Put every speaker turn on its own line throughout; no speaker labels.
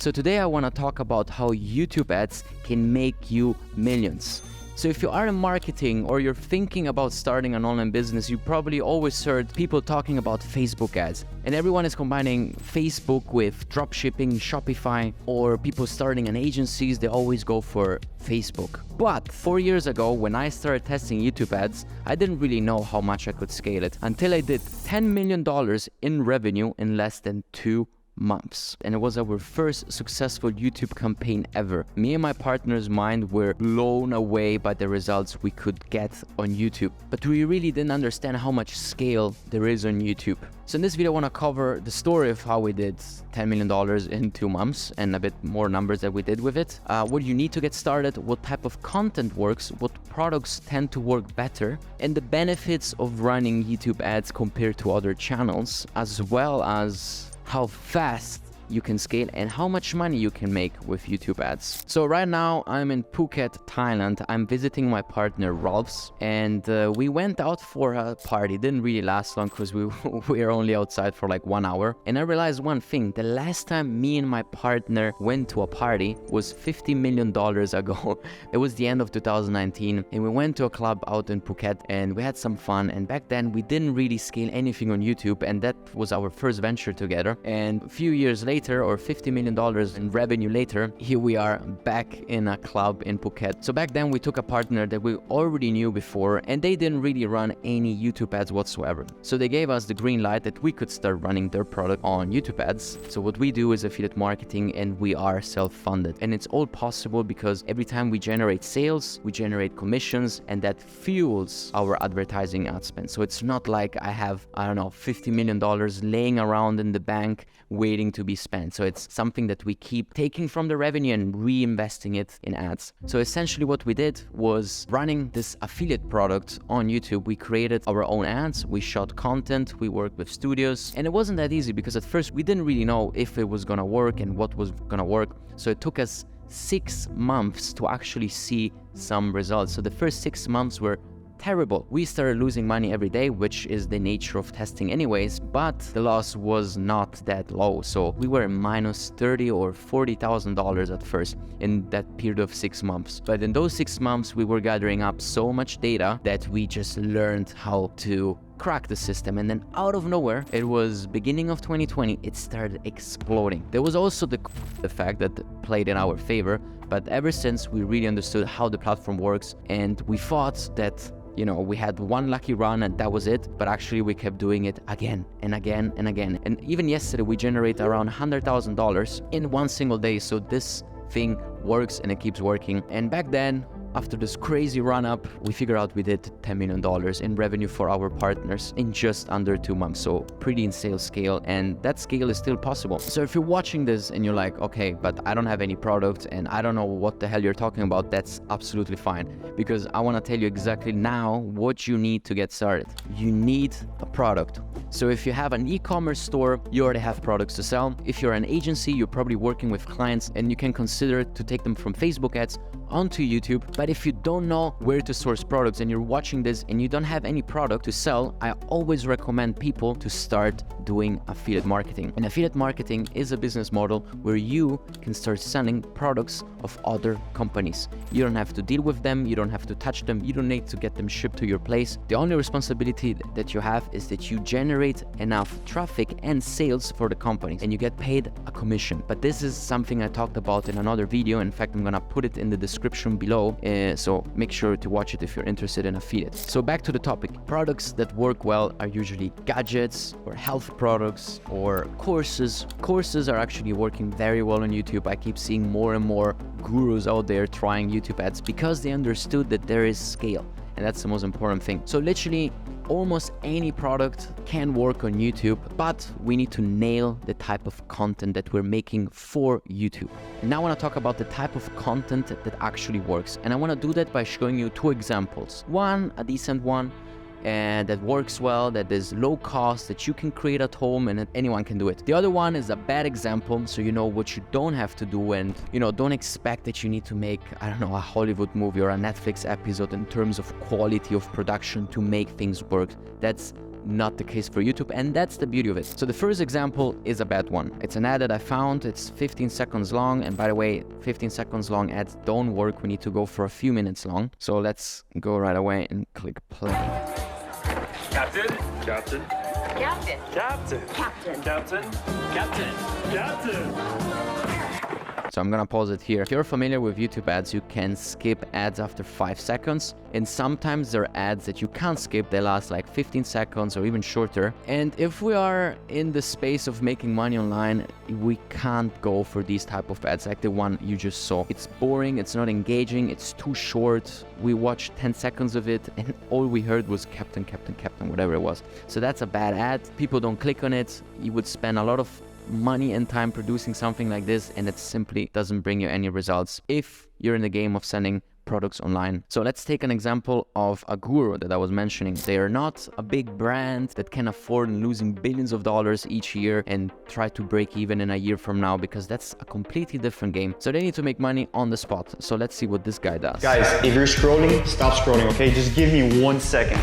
So today I want to talk about how YouTube ads can make you millions. So if you are in marketing or you're thinking about starting an online business, you probably always heard people talking about Facebook ads. And everyone is combining Facebook with dropshipping, Shopify, or people starting an agencies, they always go for Facebook. But 4 years ago, when I started testing YouTube ads, I didn't really know how much I could scale it until I did $10 million in revenue in less than 2 months. And it was our first successful YouTube campaign ever. Me and my partner's mind were blown away by the results we could get on YouTube. But we really didn't understand how much scale there is on YouTube. So in this video, I want to cover the story of how we did $10 million in 2 months and a bit more numbers that we did with it. What you need to get started, what type of content works, what products tend to work better, and the benefits of running YouTube ads compared to other channels, as well as how fast you can scale and how much money you can make with YouTube ads. So right now I'm in Phuket, Thailand. I'm visiting my partner Rolf's, and we went out for a party. Didn't really last long because we were only outside for like 1 hour. And I realized one thing: the last time me and my partner went to a party was $50 million ago. It was the end of 2019, and we went to a club out in Phuket and we had some fun. And back then we didn't really scale anything on YouTube, and that was our first venture together. And a few years later, or $50 million in revenue later, here we are back in a club in Phuket. So back then we took a partner that we already knew before, and they didn't really run any YouTube ads whatsoever. So they gave us the green light that we could start running their product on YouTube ads. So what we do is affiliate marketing, and we are self-funded. And it's all possible because every time we generate sales, we generate commissions, and that fuels our advertising ad spend. So it's not like I have, $50 million laying around in the bank waiting to be spent. So it's something that we keep taking from the revenue and reinvesting it in ads. So essentially what we did was running this affiliate product on YouTube. We created our own ads, we shot content, we worked with studios, and it wasn't that easy because at first we didn't really know if it was gonna work and what was gonna work. So it took us 6 months to actually see some results. So the first 6 months were terrible. We started losing money every day, which is the nature of testing anyways, but the loss was not that low. So we were minus $30,000 or $40,000 at first in that period of 6 months. But in those 6 months, we were gathering up so much data that we just learned how to crack the system. And then out of nowhere, it was beginning of 2020, it started exploding. There was also the fact that played in our favor, but ever since we really understood how the platform works, and we thought that we had one lucky run and that was it, but actually we kept doing it again and again and again. And even yesterday we generated around $100,000 in one single day. So this thing works and it keeps working. And back then, after this crazy run-up, we figured out we did $10 million in revenue for our partners in just under 2 months. So pretty insane scale, and that scale is still possible. So if you're watching this and you're like, okay, but I don't have any product and I don't know what the hell you're talking about, that's absolutely fine, because I want to tell you exactly now what you need to get started. You need a product. So if you have an e-commerce store, you already have products to sell. If you're an agency, you're probably working with clients and you can consider to take them from Facebook ads onto YouTube. But if you don't know where to source products and you're watching this and you don't have any product to sell, I always recommend people to start doing affiliate marketing. And affiliate marketing is a business model where you can start selling products of other companies. You don't have to deal with them, you don't have to touch them, you don't need to get them shipped to your place. The only responsibility that you have is that you generate enough traffic and sales for the companies, and you get paid a commission. But this is something I talked about in another video. In fact, I'm gonna put it in the description below, so make sure to watch it if you're interested in affiliate. So back to the topic. Products that work well are usually gadgets or health products or courses. Courses are actually working very well on YouTube. I keep seeing more and more gurus out there trying YouTube ads because they understood that there is scale, and that's the most important thing. So literally almost any product can work on YouTube, but we need to nail the type of content that we're making for YouTube. And now I want to talk about the type of content that actually works. And I want to do that by showing you 2 examples. One, a decent one, and that works well, that is low cost, that you can create at home and that anyone can do it. The other one is a bad example, so you know what you don't have to do, and don't expect that you need to make, a Hollywood movie or a Netflix episode in terms of quality of production to make things work. That's not the case for YouTube, and that's the beauty of it. So the first example is a bad one. It's an ad that I found. It's 15 seconds long, and by the way, 15 seconds long ads don't work. We need to go for a few minutes long. So let's go right away and click play.
Captain. Captain.
Captain.
Captain.
Captain.
Captain. Captain. Captain.
So I'm gonna pause it here. If you're familiar with YouTube ads, you can skip ads after 5 seconds. And sometimes there are ads that you can't skip. They last like 15 seconds or even shorter. And if we are in the space of making money online, we can't go for these type of ads like the one you just saw. It's boring, it's not engaging, it's too short. We watched 10 seconds of it and all we heard was Captain, Captain, Captain, whatever it was. So that's a bad ad. People don't click on it. You would spend a lot of money and time producing something like this, and it simply doesn't bring you any results if you're in the game of selling products online. So let's take an example of a guru that I was mentioning. They are not a big brand that can afford losing billions of dollars each year and try to break even in a year from now, because that's a completely different game. So they need to make money on the spot. So let's see what this guy does.
Guys, if you're scrolling, stop scrolling, okay? Just give me 1 second.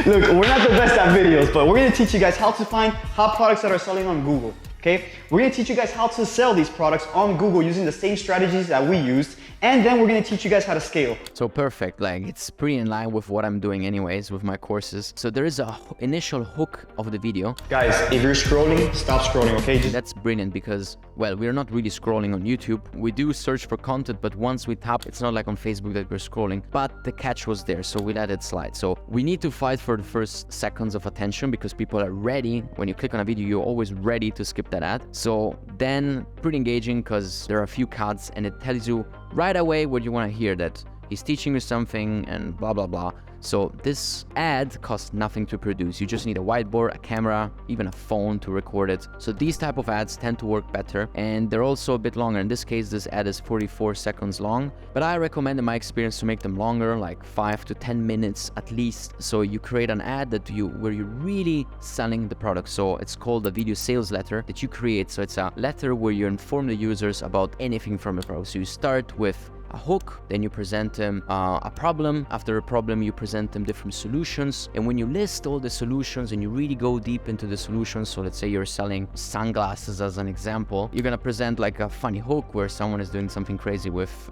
Look, we're not the best at videos, but we're gonna teach you guys how to find hot products that are selling on Google, okay? We're gonna teach you guys how to sell these products on Google using the same strategies that we used, and then we're gonna teach you guys how to scale.
So perfect, like it's pretty in line with what I'm doing anyways with my courses. So there is a initial hook of the video.
Guys, if you're scrolling, stop scrolling, okay?
That's brilliant because, well, we're not really scrolling on YouTube. We do search for content, but once we tap, it's not like on Facebook that we're scrolling, but the catch was there, so we let it slide. So we need to fight for the first seconds of attention because people are ready. When you click on a video, you're always ready to skip that ad. So then pretty engaging because there are a few cuts and it tells you right away what you want to hear, that he's teaching you something and blah, blah, blah. So this ad costs nothing to produce. You just need a whiteboard, a camera, even a phone to record it. So these type of ads tend to work better, and they're also a bit longer. In this case, this ad is 44 seconds long, but I recommend in my experience to make them longer, like 5 to 10 minutes at least. So you create an ad where you're really selling the product. So it's called a video sales letter that you create. So it's a letter where you inform the users about anything from the product. So you start with a hook, then you present them a problem. After a problem, you present them different solutions. And when you list all the solutions and you really go deep into the solutions, so let's say you're selling sunglasses as an example, you're gonna present like a funny hook where someone is doing something crazy with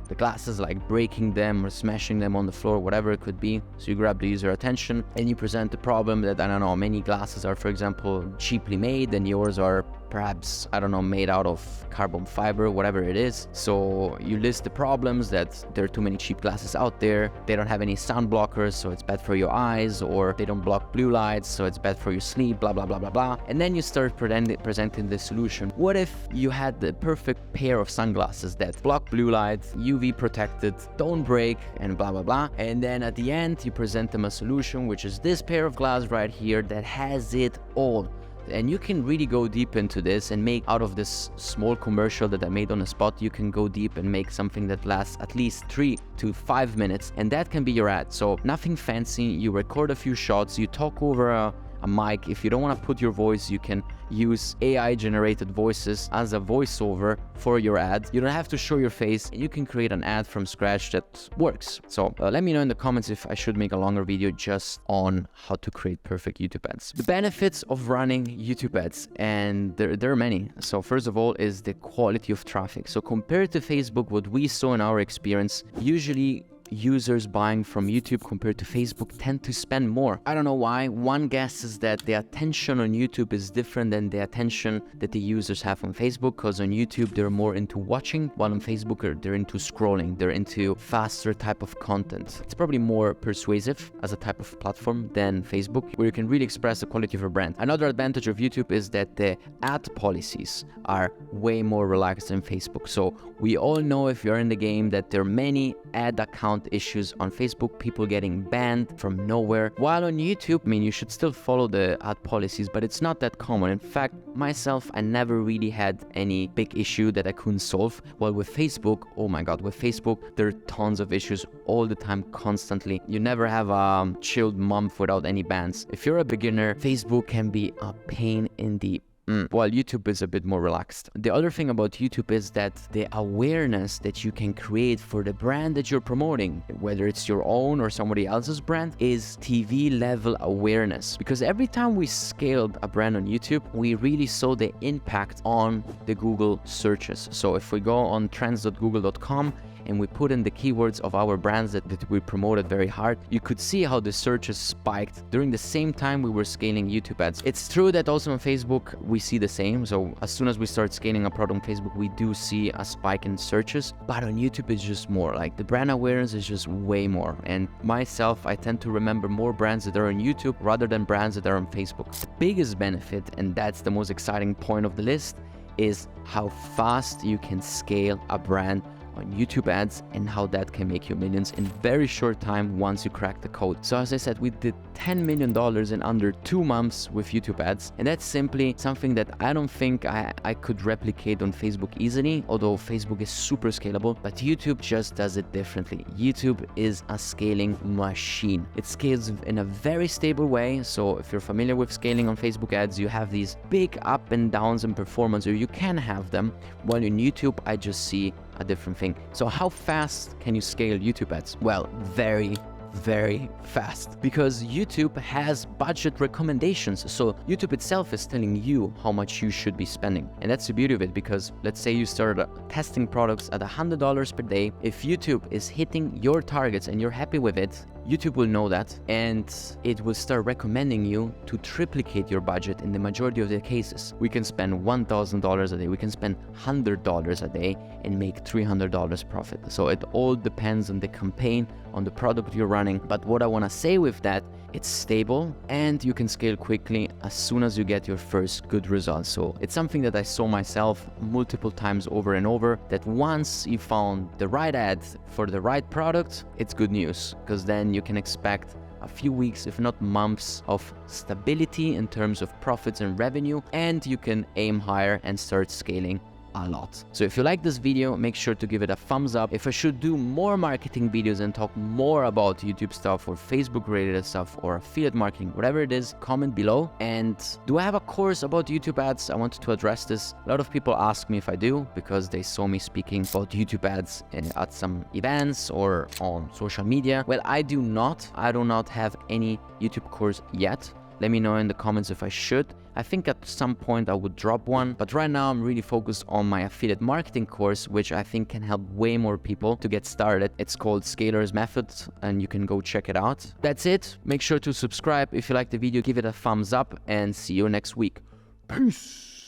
the glasses, like breaking them or smashing them on the floor, whatever it could be. So you grab the user attention and you present the problem that, I don't know, many glasses are, for example, cheaply made and yours are perhaps, I don't know, made out of carbon fiber, whatever it is. So you list the problems, that there are too many cheap glasses out there. They don't have any sound blockers, so it's bad for your eyes, or they don't block blue lights, so it's bad for your sleep, blah, blah, blah, blah, blah. And then you start presenting the solution. What if you had the perfect pair of sunglasses that block blue light, UV protected, don't break, and blah, blah, blah. And then at the end, you present them a solution, which is this pair of glasses right here that has it all. And you can really go deep into this and make out of this small commercial that I made on the spot, you can go deep and make something that lasts at least 3 to 5 minutes, and that can be your ad. So nothing fancy, you record a few shots, you talk over a mic. If you don't want to put your voice, you can use AI generated voices as a voiceover for your ad. You don't have to show your face, and you can create an ad from scratch that works. So let me know in the comments if I should make a longer video just on how to create perfect YouTube ads. The benefits of running YouTube ads, and there are many. So first of all is the quality of traffic. So compared to Facebook, what we saw in our experience, usually users buying from YouTube compared to Facebook tend to spend more. I don't know why. One guess is that the attention on YouTube is different than the attention that the users have on Facebook, because on YouTube they're more into watching, while on Facebook they're into scrolling. They're into faster type of content. It's probably more persuasive as a type of platform than Facebook, where you can really express the quality of a brand. Another advantage of YouTube is that the ad policies are way more relaxed than Facebook. So we all know, if you're in the game, that there are many ad account issues on Facebook, people getting banned from nowhere. While on YouTube, I mean, you should still follow the ad policies, but it's not that common. In fact, myself, I never really had any big issue that I couldn't solve. While with Facebook, oh my God, with Facebook, there are tons of issues all the time, constantly. You never have a chilled month without any bans. If you're a beginner, Facebook can be a pain in the while YouTube is a bit more relaxed. The other thing about YouTube is that the awareness that you can create for the brand that you're promoting, whether it's your own or somebody else's brand, is TV level awareness. Because every time we scaled a brand on YouTube, we really saw the impact on the Google searches. So if we go on trends.google.com and we put in the keywords of our brands that we promoted very hard, you could see how the searches spiked during the same time we were scaling YouTube ads. It's true that also on Facebook we see the same. So as soon as we start scaling a product on Facebook, we do see a spike in searches, but on YouTube it's just more. Like the brand awareness is just way more. And myself, I tend to remember more brands that are on YouTube rather than brands that are on Facebook. The biggest benefit, and that's the most exciting point of the list, is how fast you can scale a brand on YouTube ads and how that can make you millions in very short time once you crack the code. So as I said, we did $10 million in under 2 months with YouTube ads, and that's simply something that I don't think I could replicate on Facebook easily, although Facebook is super scalable, but YouTube just does it differently. YouTube is a scaling machine. It scales in a very stable way. So if you're familiar with scaling on Facebook ads, you have these big up and downs in performance, or you can have them, while in YouTube I just see a different thing. So how fast can you scale YouTube ads? Well, very fast, because YouTube has budget recommendations. So YouTube itself is telling you how much you should be spending. And that's the beauty of it, because let's say you start testing products at $100 per day. If YouTube is hitting your targets and you're happy with it, YouTube will know that, and it will start recommending you to triplicate your budget in the majority of the cases. We can spend $1,000 a day, we can spend $100 a day and make $300 profit. So it all depends on the campaign, on the product you're running. But what I want to say with that, it's stable and you can scale quickly as soon as you get your first good results. So it's something that I saw myself multiple times over and over, that once you found the right ad for the right product, it's good news, because then you can expect a few weeks, if not months, of stability in terms of profits and revenue, and you can aim higher and start scaling a lot. So if you like this video, make sure to give it a thumbs up. If I should do more marketing videos and talk more about YouTube stuff or Facebook related stuff or affiliate marketing, whatever it is, comment below. And do I have a course about YouTube ads? I wanted to address this. A lot of people ask me if I do, because they saw me speaking about YouTube ads at some events or on social media. Well, I do not have any YouTube course yet. Let me know in the comments if I should. I think at some point I would drop one, but right now I'm really focused on my affiliate marketing course, which I think can help way more people to get started. It's called Scaler's Method, and you can go check it out. That's it. Make sure to subscribe if you like the video, give it a thumbs up, and see you next week. Peace.